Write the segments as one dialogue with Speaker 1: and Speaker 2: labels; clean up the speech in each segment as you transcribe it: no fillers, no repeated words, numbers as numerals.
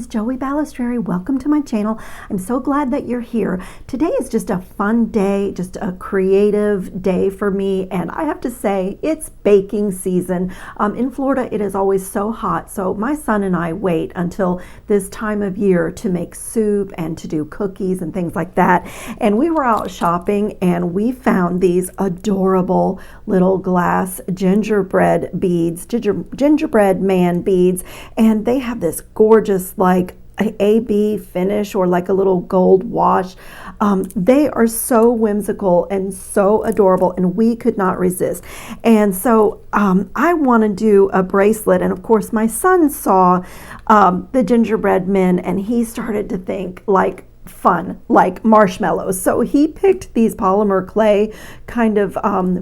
Speaker 1: Joey Balistreri. Welcome to my channel. I'm so glad that you're here. Today is just a fun day, just a creative day for me, and I have to say it's baking season. In Florida it is always so hot, so my son and I wait until this time of year to make soup and to do cookies and things like that. And we were out shopping and we found these adorable little glass gingerbread beads, gingerbread man beads, and they have this gorgeous like AB finish or like a little gold wash. They are so whimsical and so adorable, and we could not resist. And so I want to do a bracelet, and of course my son saw the gingerbread men and he started to think like fun, like marshmallows. So he picked these polymer clay kind of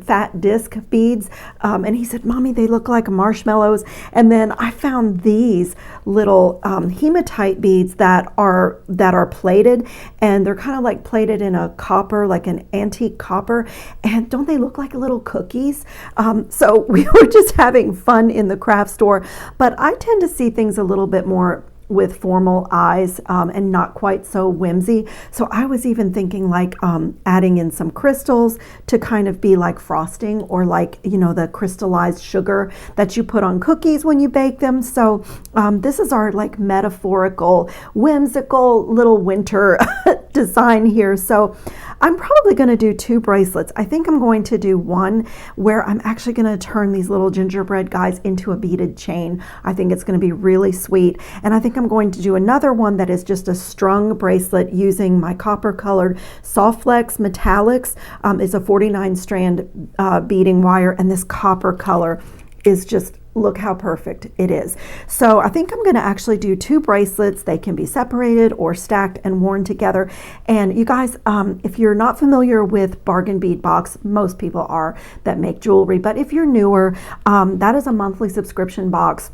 Speaker 1: fat disc beads, and he said, "Mommy, they look like marshmallows." And then I found these little hematite beads that are plated, and they're kind of like plated in a copper, like an antique copper, and don't they look like little cookies? So we were just having fun in the craft store, but I tend to see things a little bit more with formal eyes and not quite so whimsy. So I was even thinking like adding in some crystals to kind of be like frosting, or like, you know, the crystallized sugar that you put on cookies when you bake them. So this is our like metaphorical, whimsical little winter design here. So I'm probably going to do 2 bracelets. I think I'm going to do one where I'm actually going to turn these little gingerbread guys into a beaded chain. I think it's going to be really sweet. And I think I'm going to do another one that is just a strung bracelet using my copper colored Soft Flex Metallics. It's a 49 strand beading wire, and this copper color is just, look how perfect it is. So I think I'm going to actually do 2 bracelets. They can be separated or stacked and worn together. And you guys, if you're not familiar with Bargain Bead Box, most people are that make jewelry, but if you're newer, that is a monthly subscription box.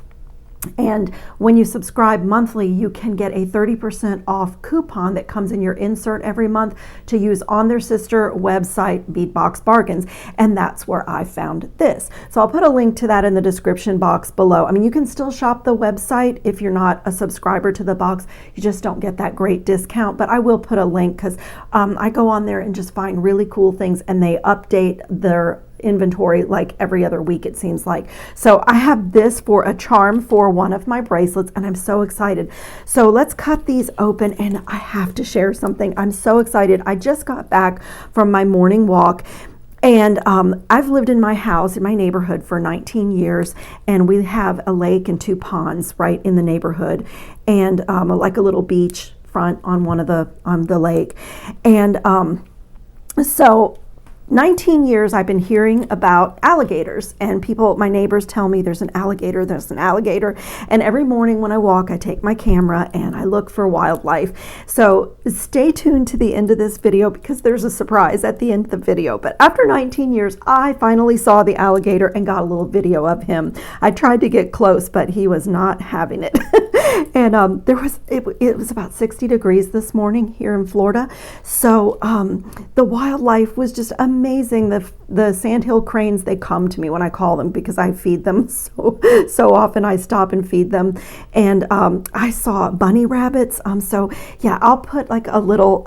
Speaker 1: And when you subscribe monthly, you can get a 30% off coupon that comes in your insert every month to use on their sister website, Beadbox Bargains. And that's where I found this. So I'll put a link to that in the description box below. I mean, you can still shop the website if you're not a subscriber to the box. You just don't get that great discount, but I will put a link because I go on there and just find really cool things, and they update their inventory like every other week, it seems like. So I have this for a charm for one of my bracelets, and I'm so excited. So let's cut these open, and I have to share something. I'm so excited. I just got back from my morning walk, and I've lived in my house, in my neighborhood for 19 years, and we have a lake and 2 ponds right in the neighborhood, and like a little beach front on one of the lake. And so 19 years I've been hearing about alligators, and people, my neighbors tell me there's an alligator, and every morning when I walk I take my camera and I look for wildlife. So stay tuned to the end of this video because there's a surprise at the end of the video. But after 19 years I finally saw the alligator and got a little video of him. I tried to get close, but he was not having it. And it was about 60 degrees this morning here in Florida. So the wildlife was just amazing. The sandhill cranes, they come to me when I call them because I feed them so often. I stop and feed them. And I saw bunny rabbits. So yeah, I'll put like a little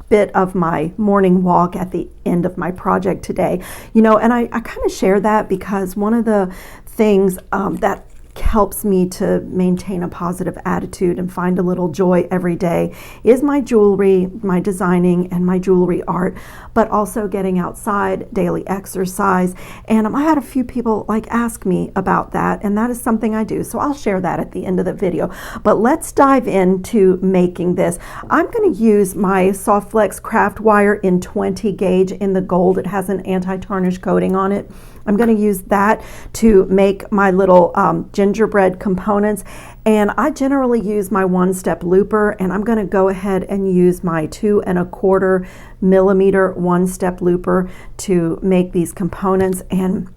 Speaker 1: bit of my morning walk at the end of my project today. You know, and I kind of share that because one of the things that helps me to maintain a positive attitude and find a little joy every day is my jewelry, my designing, and my jewelry art, but also getting outside, daily exercise. And I had a few people like ask me about that, and that is something I do. So I'll share that at the end of the video. But let's dive into making this. I'm going to use my Soft Flex craft wire in 20 gauge in the gold. It has an anti-tarnish coating on it. I'm going to use that to make my little gingerbread components, and I generally use my 1-step looper, and I'm going to go ahead and use my 2 1/4 millimeter 1-step looper to make these components. And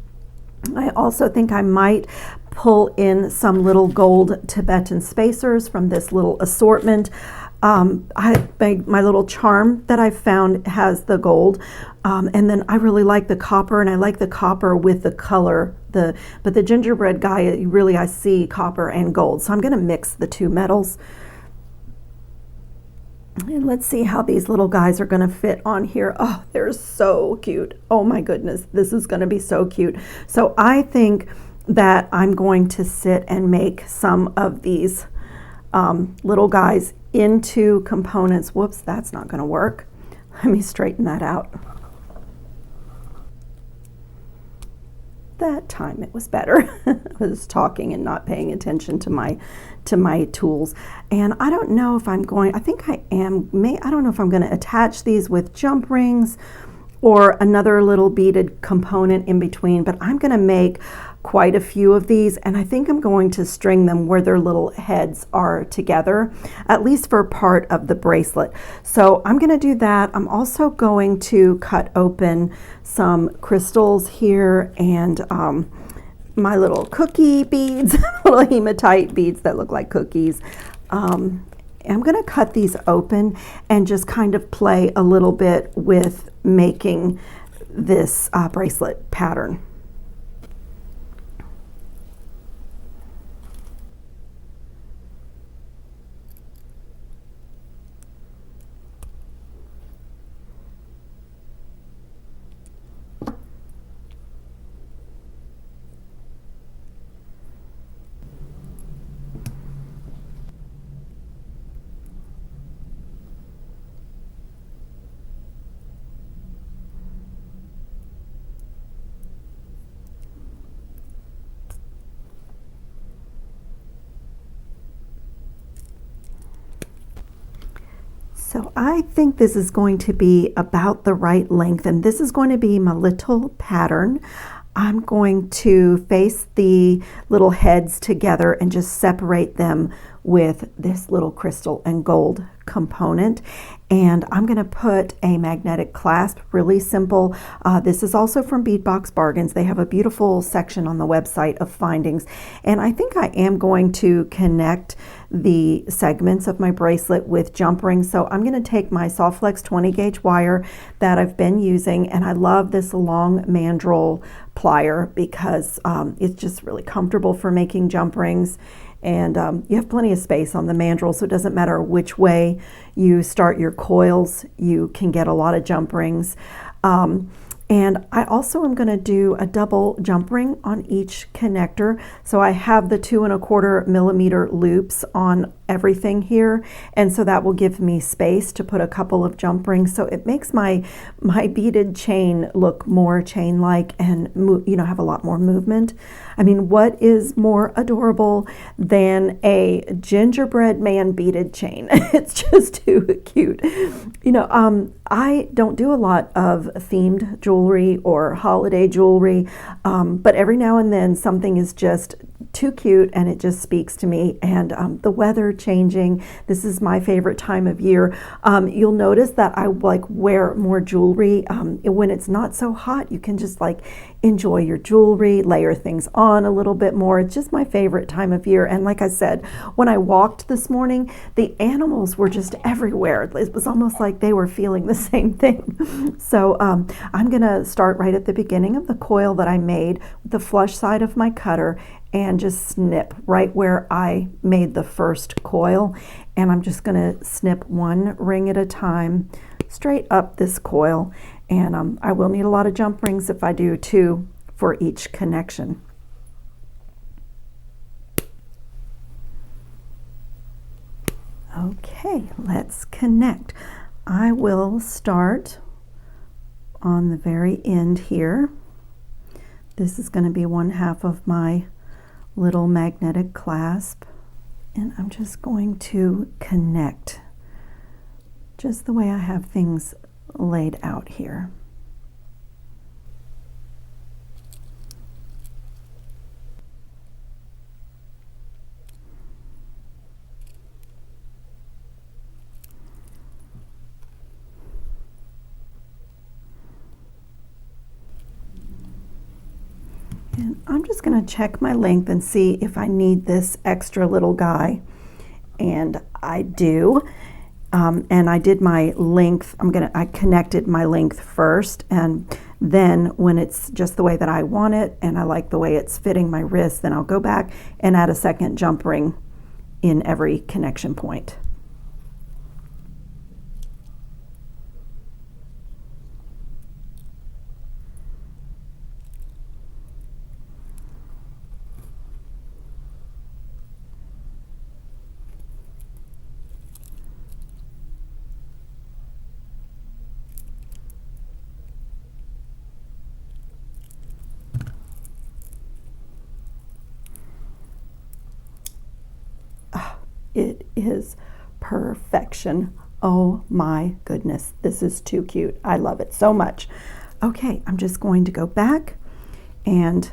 Speaker 1: I also think I might pull in some little gold Tibetan spacers from this little assortment. My little charm that I found has the gold, and then I really like the copper, and I like the copper with the color. But the gingerbread guy, really I see copper and gold, so I'm going to mix the two metals. And let's see how these little guys are going to fit on here. Oh, they're so cute. Oh my goodness, this is going to be so cute. So I think that I'm going to sit and make some of these little guys into components. Whoops, that's not going to work. Let me straighten that out. That time it was better. I was talking and not paying attention to my tools. And I don't know if I'm going, I think I am, I don't know if I'm going to attach these with jump rings or another little beaded component in between, but I'm going to make quite a few of these, and I think I'm going to string them where their little heads are together, at least for part of the bracelet. So I'm going to do that. I'm also going to cut open some crystals here and my little cookie beads, little hematite beads that look like cookies. I'm going to cut these open and just kind of play a little bit with making this bracelet pattern. So I think this is going to be about the right length, and this is going to be my little pattern. I'm going to face the little heads together and just separate them with this little crystal and gold component. And I'm going to put a magnetic clasp, really simple. This is also from Beadbox Bargains. They have a beautiful section on the website of findings. And I think I am going to connect the segments of my bracelet with jump rings. So I'm going to take my Softflex 20 gauge wire that I've been using, and I love this long mandrel plier because it's just really comfortable for making jump rings. And you have plenty of space on the mandrel, so it doesn't matter which way you start your coils, you can get a lot of jump rings. And I also am going to do a double jump ring on each connector. So I have the 2 1/4 millimeter loops on everything here, and so that will give me space to put a couple of jump rings. So it makes my beaded chain look more chain-like and have a lot more movement. I mean, what is more adorable than a gingerbread man beaded chain? It's just too cute. I don't do a lot of themed jewelry or holiday jewelry, but every now and then something is just too cute and it just speaks to me. And the weather changing, this is my favorite time of year. You'll notice that I wear more jewelry when it's not so hot. You can just enjoy your jewelry, layer things on a little bit more. It's just my favorite time of year. And like I said, when I walked this morning, the animals were just everywhere. It was almost like they were feeling the same thing. So I'm gonna start right at the beginning of the coil that I made with the flush side of my cutter and just snip right where I made the first coil. And I'm just gonna snip one ring at a time straight up this coil. And I will need a lot of jump rings if I do 2 for each connection. Okay, let's connect. I will start on the very end here. This is going to be 1/2 of my little magnetic clasp, and I'm just going to connect just the way I have things laid out here. And I'm just going to check my length and see if I need this extra little guy, and I do. and I did my length. I connected my length first, and then when it's just the way that I want it and I like the way it's fitting my wrist, then I'll go back and add a second jump ring in every connection point. It is perfection. Oh my goodness, this is too cute. I love it so much. Okay, I'm just going to go back and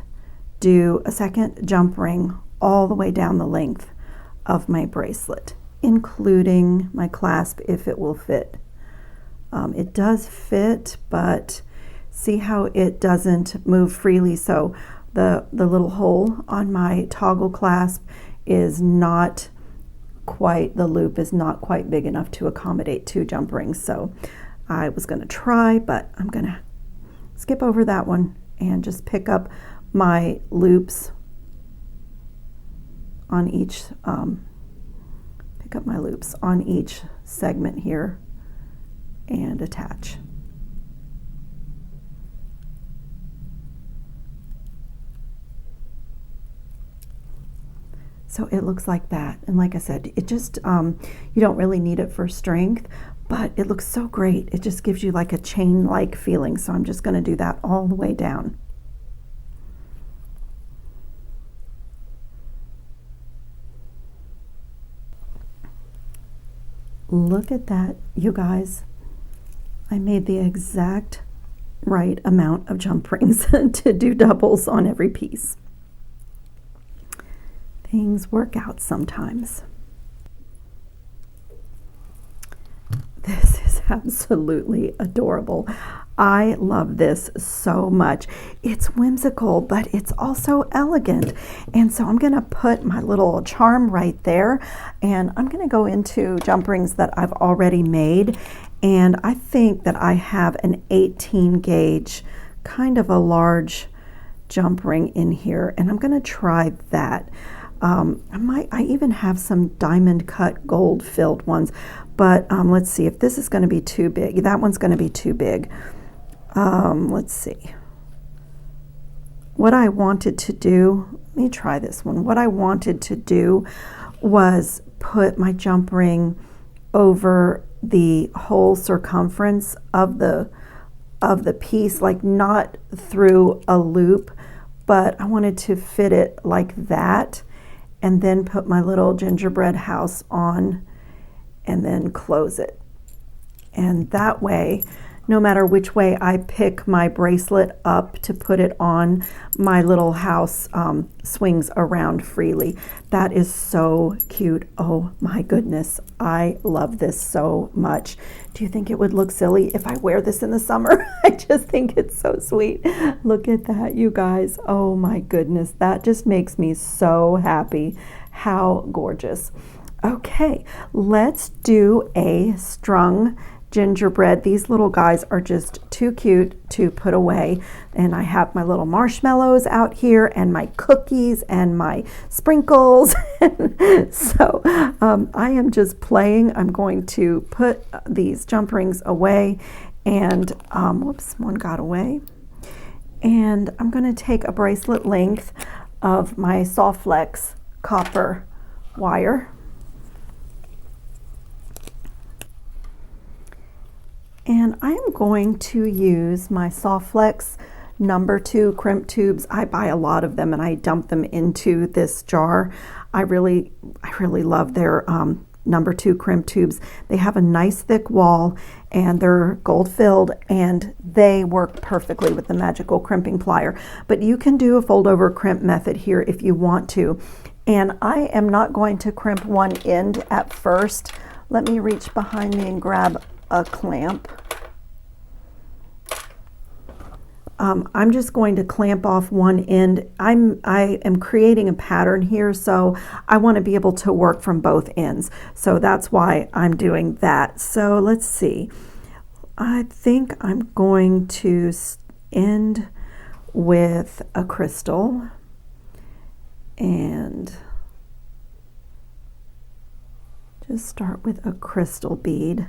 Speaker 1: do a second jump ring all the way down the length of my bracelet, including my clasp if it will fit. It does fit, but see how it doesn't move freely. So the little hole on my toggle clasp is not quite, the loop is not quite big enough to accommodate 2 jump rings. So I was going to try, but I'm going to skip over that one and just pick up my loops on each segment here and attach. So it looks like that. And like I said, it just, you don't really need it for strength, but it looks so great. It just gives you like a chain-like feeling. So I'm just going to do that all the way down. Look at that, you guys. I made the exact right amount of jump rings to do doubles on every piece. Things work out sometimes. This is absolutely adorable. I love this so much. It's whimsical, but it's also elegant. And so I'm going to put my little charm right there, and I'm going to go into jump rings that I've already made. And I think that I have an 18 gauge, kind of a large jump ring in here, and I'm going to try that. I even have some diamond cut gold filled ones, but let's see if this is going to be too big. That one's going to be too big. Let's see. What I wanted to do, let me try this one. What I wanted to do was put my jump ring over the whole circumference of the piece, like not through a loop, but I wanted to fit it like that, and then put my little gingerbread house on and then close it. And that way, no matter which way I pick my bracelet up to put it on, my little house swings around freely. That is so cute. Oh my goodness, I love this so much. Do you think it would look silly if I wear this in the summer? I just think it's so sweet. Look at that, you guys. Oh my goodness, that just makes me so happy. How gorgeous. Okay, let's do a strung gingerbread. These little guys are just too cute to put away. And I have my little marshmallows out here and my cookies and my sprinkles. So I am just playing. I'm going to put these jump rings away, and whoops, one got away. And I'm going to take a bracelet length of my Soft Flex copper wire. And I am going to use my Soft Flex #2 crimp tubes. I buy a lot of them and I dump them into this jar. I really love their #2 crimp tubes. They have a nice thick wall and they're gold filled, and they work perfectly with the magical crimping plier. But you can do a fold over crimp method here if you want to. And I am not going to crimp one end at first. Let me reach behind me and grab a clamp. I'm just going to clamp off one end. I am creating a pattern here, so I want to be able to work from both ends. So that's why I'm doing that. So let's see. I think I'm going to end with a crystal and just start with a crystal bead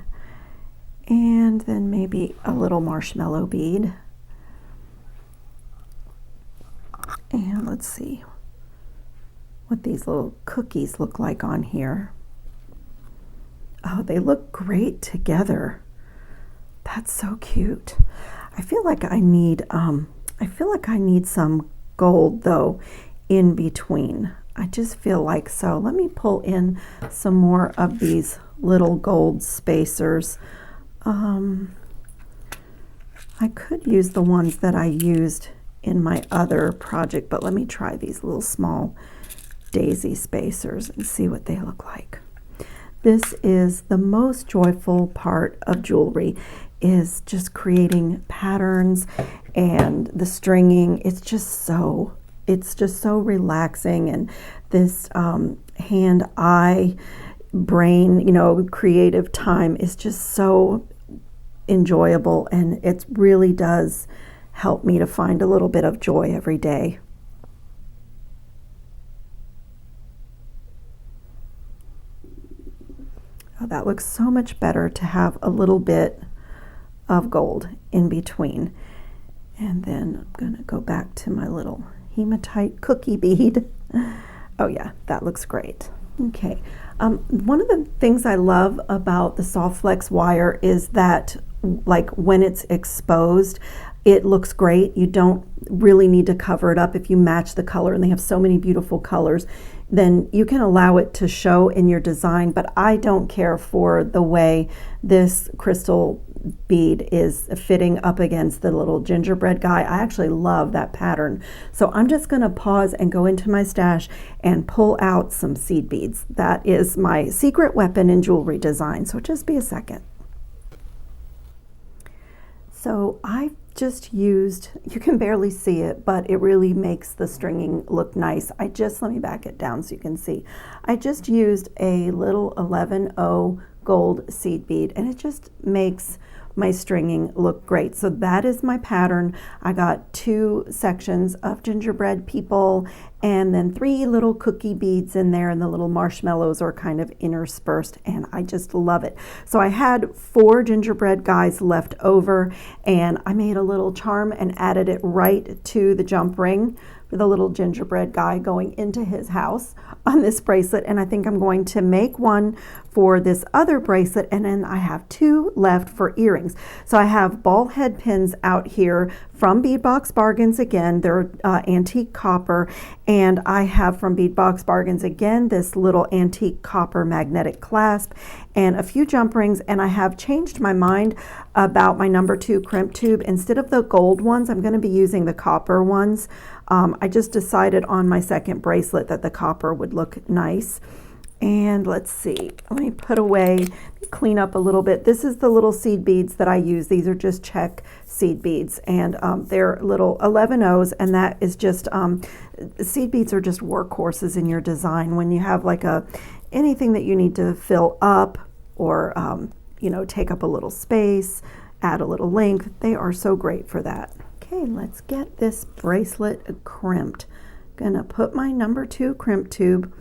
Speaker 1: and then maybe a little marshmallow bead. And let's see what these little cookies look like on here. Oh, they look great together. That's so cute. I feel like I need some gold though in between. I just feel like so. Let me pull in some more of these little gold spacers. I could use the ones that I used in my other project, but let me try these little small daisy spacers and see what they look like. This is the most joyful part of jewelry, is just creating patterns and the stringing. It's just so relaxing, and this hand-eye brain, you know, creative time is just so enjoyable, and it really does help me to find a little bit of joy every day. Oh, that looks so much better to have a little bit of gold in between. And then I'm going to go back to my little hematite cookie bead. Oh yeah, that looks great. Okay, one of the things I love about the soft flex wire is that, like, when it's exposed, it looks great. You don't really need to cover it up if you match the color, and they have so many beautiful colors. Then you can allow it to show in your design, but I don't care for the way this crystal bead is fitting up against the little gingerbread guy. I actually love that pattern. So I'm just going to pause and go into my stash and pull out some seed beads. That is my secret weapon in jewelry design. So just be a second. So I just used, you can barely see it, but it really makes the stringing look nice. Let me back it down so you can see. I just used a little 11-0 gold seed bead, and it just makes my stringing look great. So that is my pattern. I got 2 sections of gingerbread people and then 3 little cookie beads in there, and the little marshmallows are kind of interspersed, and I just love it. So I had 4 gingerbread guys left over, and I made a little charm and added it right to the jump ring for the little gingerbread guy going into his house on this bracelet. And I think I'm going to make one for this other bracelet, and then I have 2 left for earrings. So I have ball head pins out here from Beadbox Bargains again. They're antique copper, and I have from Beadbox Bargains again this little antique copper magnetic clasp and a few jump rings. And I have changed my mind about my number 2 crimp tube. Instead of the gold ones, I'm going to be using the copper ones. I just decided on my second bracelet that the copper would look nice. And let's see, let me put away, clean up a little bit. This is the little seed beads that I use. These are just check seed beads, and they're little 11-0s, and that is just, seed beads are just workhorses in your design. When you have like anything that you need to fill up or, you know, take up a little space, add a little length, they are so great for that. Okay, let's get this bracelet crimped. Gonna put my number 2 crimp tube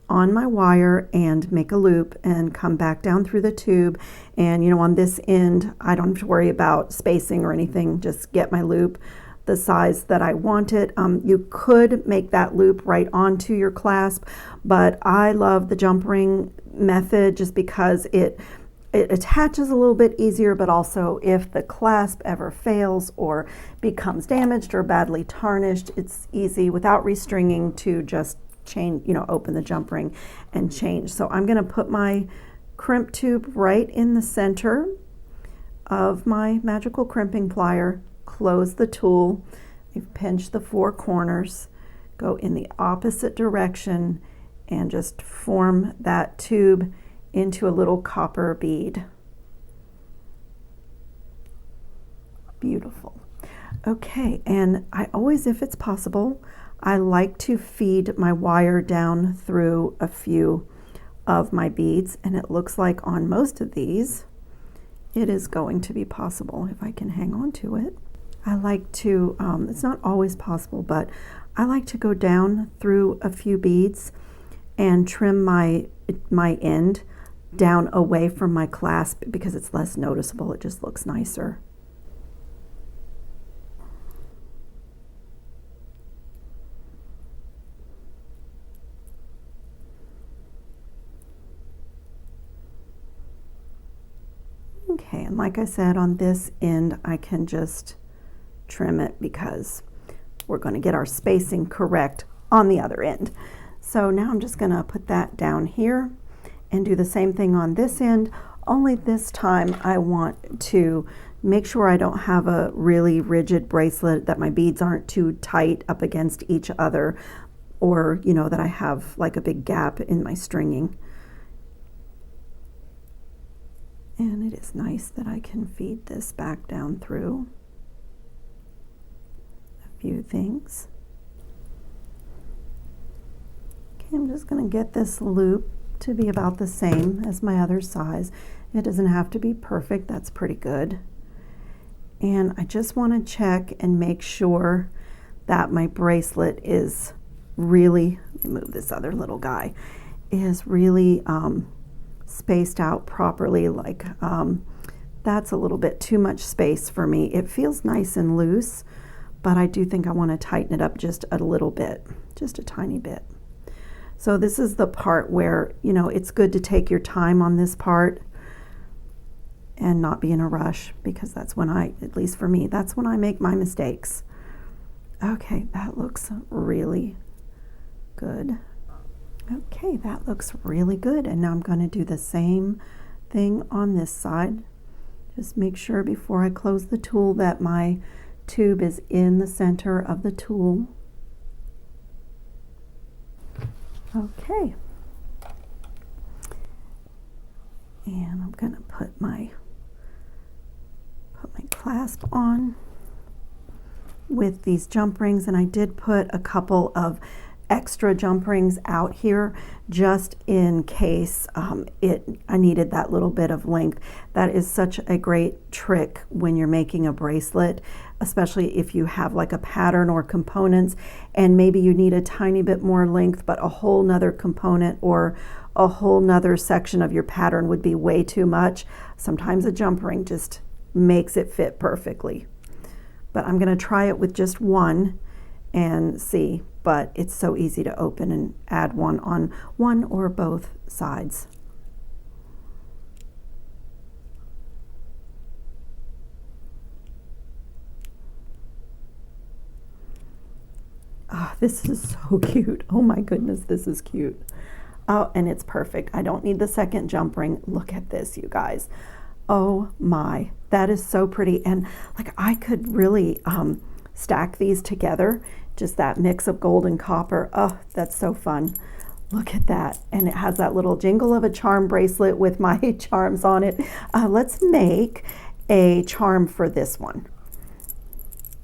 Speaker 1: on my wire and make a loop and come back down through the tube. And you know, on this end, I don't have to worry about spacing or anything, just get my loop the size that I want it. You could make that loop right onto your clasp, but I love the jump ring method just because it attaches a little bit easier, but also if the clasp ever fails or becomes damaged or badly tarnished, it's easy without restringing to just change, you know, open the jump ring and change. So I'm going to put my crimp tube right in the center of my magical crimping plier, close the tool, pinch the 4 corners, go in the opposite direction, and just form that tube into a little copper bead. Beautiful. Okay, and I always, if it's possible, I like to feed my wire down through a few of my beads, and it looks like on most of these it is going to be possible if I can hang on to it. I like to, it's not always possible, but I like to go down through a few beads and trim my end down away from my clasp because it's less noticeable. It just looks nicer. Okay, and like I said, on this end, I can just trim it because we're going to get our spacing correct on the other end. So now I'm just going to put that down here and do the same thing on this end, only this time I want to make sure I don't have a really rigid bracelet, that my beads aren't too tight up against each other, or you know, that I have like a big gap in my stringing. And it is nice that I can feed this back down through a few things. Okay, I'm just going to get this loop to be about the same as my other size. It doesn't have to be perfect, that's pretty good. And I just want to check and make sure that my bracelet is really, let me move this other little guy, is really spaced out properly. Like that's a little bit too much space for me. It feels nice and loose, but I do think I want to tighten it up just a little bit, just a tiny bit. So this is the part where, you know, it's good to take your time on this part and not be in a rush, because that's when at least for me, that's when I make my mistakes. Okay, that looks really good. Okay, that looks really good. And now I'm going to do the same thing on this side. Just make sure before I close the tool that my tube is in the center of the tool. Okay. And I'm going to put my clasp on with these jump rings, and I did put a couple of extra jump rings out here just in case I needed that little bit of length. That is such a great trick when you're making a bracelet, especially if you have like a pattern or components and maybe you need a tiny bit more length, but a whole nother component or a whole nother section of your pattern would be way too much. Sometimes a jump ring just makes it fit perfectly. But I'm going to try it with just one and see, but it's so easy to open and add one on one or both sides. Oh, this is so cute. Oh my goodness, this is cute. Oh, and it's perfect. I don't need the second jump ring. Look at this, you guys. Oh my, that is so pretty. And like I could really stack these together, just that mix of gold and copper. Oh, that's so fun. Look at that. And it has that little jingle of a charm bracelet with my charms on it. Let's make a charm for this one.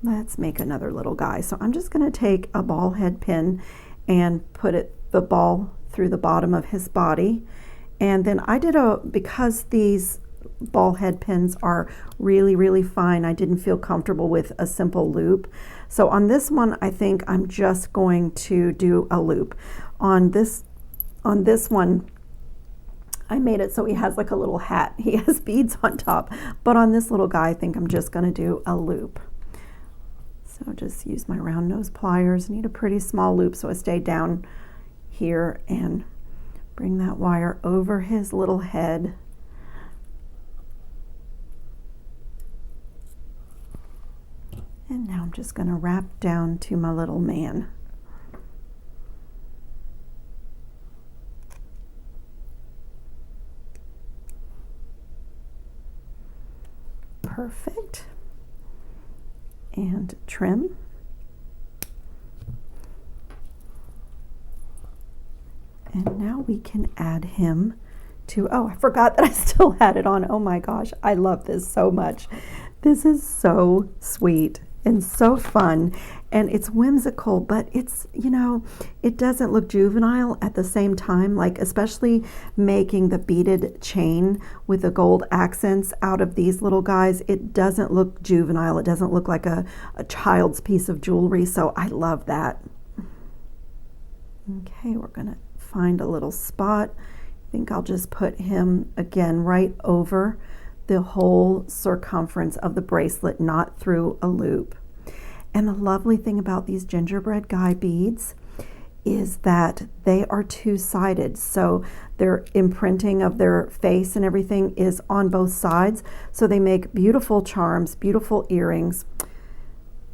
Speaker 1: Let's make another little guy. So I'm just going to take a ball head pin and put the ball through the bottom of his body. And then I did because these ball head pins are really, really fine, I didn't feel comfortable with a simple loop. So on this one, I think I'm just going to do a loop. On this one, I made it so he has like a little hat. He has beads on top. But on this little guy, I think I'm just going to do a loop. So just use my round nose pliers. Need a pretty small loop so I stay down here and bring that wire over his little head. And now I'm just going to wrap down to my little man. Perfect. And trim. And now we can add him to, oh, I forgot that I still had it on. Oh my gosh, I love this so much. This is so sweet. and so fun, and it's whimsical, but it's, you know, it doesn't look juvenile at the same time, like especially making the beaded chain with the gold accents out of these little guys. It doesn't look juvenile. It doesn't look like a child's piece of jewelry, so I love that. Okay, we're gonna find a little spot. I think I'll just put him again right over the whole circumference of the bracelet, not through a loop. And the lovely thing about these gingerbread guy beads is that they are two-sided, so their imprinting of their face and everything is on both sides, so they make beautiful charms, beautiful earrings.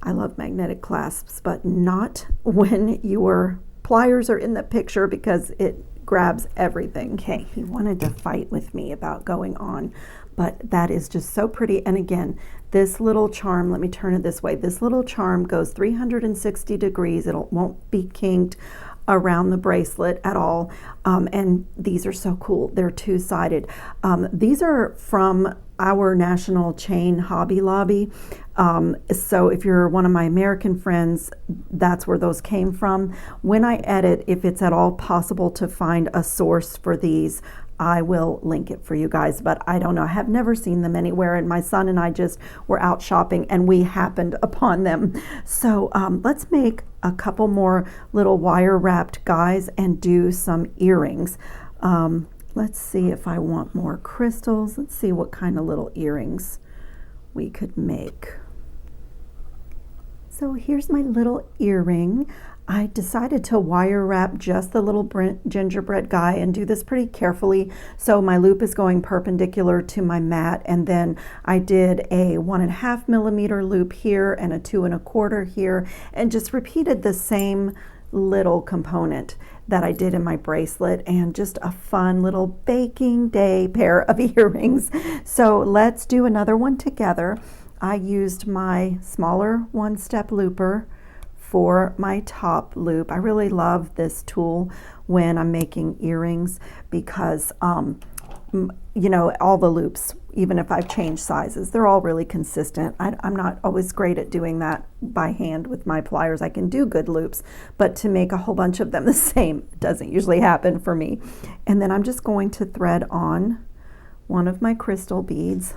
Speaker 1: I love magnetic clasps, but not when your pliers are in the picture, because it grabs everything. Okay, he wanted to fight with me about going on, but that is just so pretty. And again, this little charm, let me turn it this way, this little charm goes 360 degrees. It won't be kinked around the bracelet at all. And these are so cool. They're two-sided. These are from our national chain, Hobby Lobby. So if you're one of my American friends, that's where those came from. When I edit, if it's at all possible to find a source for these, I will link it for you guys, but I don't know. I have never seen them anywhere, and my son and I just were out shopping and we happened upon them. So let's make a couple more little wire wrapped guys and do some earrings. Let's see if I want more crystals. Let's see what kind of little earrings we could make. So here's my little earring. I decided to wire wrap just the little gingerbread guy and do this pretty carefully. So my loop is going perpendicular to my mat, and then I did a 1.5 millimeter loop here and a 2 1/4 here, and just repeated the same little component that I did in my bracelet, and just a fun little baking day pair of earrings. So let's do another one together. I used my smaller one-step looper for my top loop. I really love this tool when I'm making earrings because, you know, all the loops, even if I've changed sizes, they're all really consistent. I'm not always great at doing that by hand with my pliers. I can do good loops, but to make a whole bunch of them the same doesn't usually happen for me. And then I'm just going to thread on one of my crystal beads,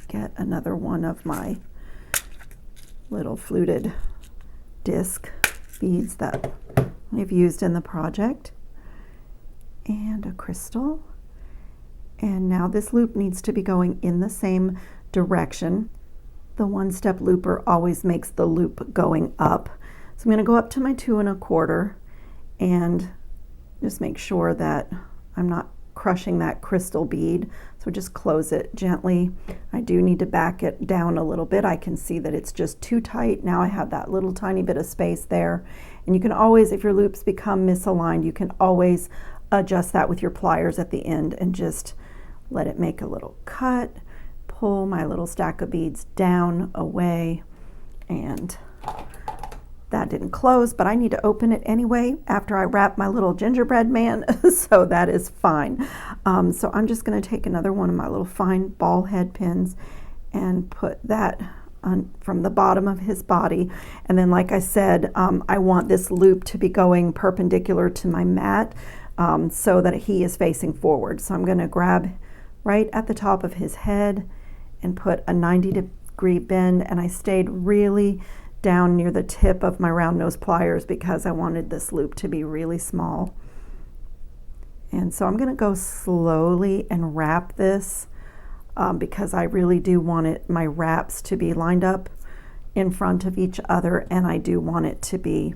Speaker 1: get another one of my little fluted disc beads that I've used in the project, and a crystal. And now this loop needs to be going in the same direction. The one-step looper always makes the loop going up. So I'm going to go up to my 2 1/4 and just make sure that I'm not crushing that crystal bead. So just close it gently. I do need to back it down a little bit. I can see that it's just too tight. Now I have that little tiny bit of space there. And you can always, if your loops become misaligned, you can always adjust that with your pliers at the end and just let it make a little cut. Pull my little stack of beads down, away, and that didn't close, but I need to open it anyway after I wrap my little gingerbread man, so that is fine. So I'm just going to take another one of my little fine ball head pins and put that on from the bottom of his body. And then, like I said, I want this loop to be going perpendicular to my mat so that he is facing forward. So I'm going to grab right at the top of his head and put a 90-degree bend, and I stayed really down near the tip of my round nose pliers because I wanted this loop to be really small. And so I'm going to go slowly and wrap this because I really do want my wraps to be lined up in front of each other, and I do want it to be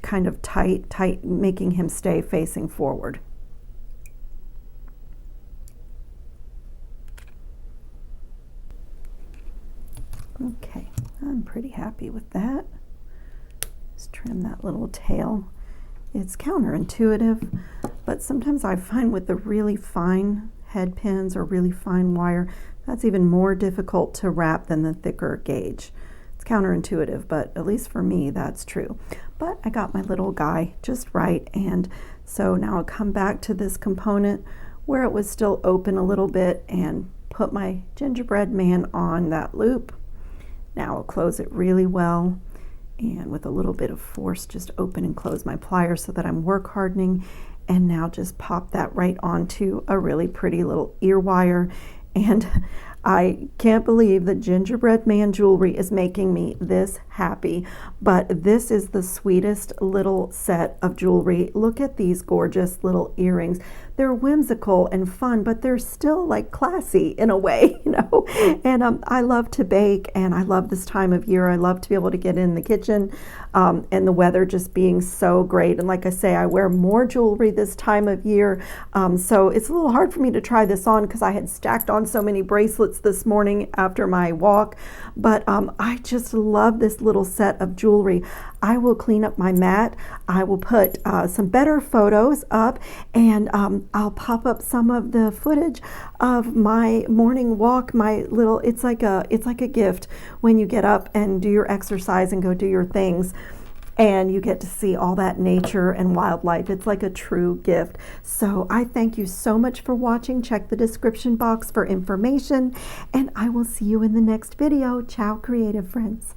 Speaker 1: kind of tight, making him stay facing forward. Okay, I'm pretty happy with that. Just trim that little tail. It's counterintuitive, but sometimes I find with the really fine head pins or really fine wire, that's even more difficult to wrap than the thicker gauge. It's counterintuitive, but at least for me, that's true. But I got my little guy just right, and so now I'll come back to this component where it was still open a little bit and put my gingerbread man on that loop. Now I'll close it really well, and with a little bit of force, just open and close my pliers so that I'm work hardening. And now just pop that right onto a really pretty little ear wire. And I can't believe that Gingerbread Man Jewelry is making me this happy, but this is the sweetest little set of jewelry. Look at these gorgeous little earrings. They're whimsical and fun, but they're still like classy in a way, you know. And I love to bake, and I love this time of year. I love to be able to get in the kitchen, and the weather just being so great. And like I say, I wear more jewelry this time of year, so it's a little hard for me to try this on because I had stacked on so many bracelets this morning after my walk. But I just love this little set of jewelry. I will clean up my mat. I will put some better photos up, and I'll pop up some of the footage of my morning walk. It's like a gift when you get up and do your exercise and go do your things, and you get to see all that nature and wildlife. It's like a true gift. So I thank you so much for watching. Check the description box for information, and I will see you in the next video. Ciao, creative friends.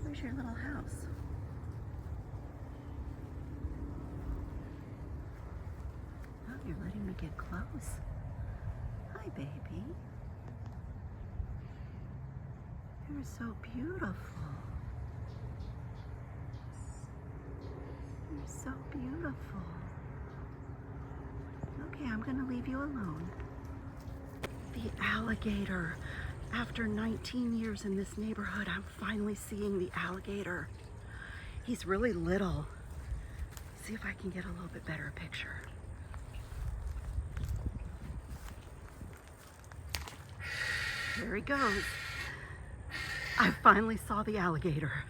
Speaker 1: Where's your little house? Oh, you're letting me get close. Hi, baby. You're so beautiful. You're so beautiful. Okay, I'm gonna leave you alone. The alligator. After 19 years in this neighborhood, I'm finally seeing the alligator. He's really little. See if I can get a little bit better picture. There he goes. I finally saw the alligator.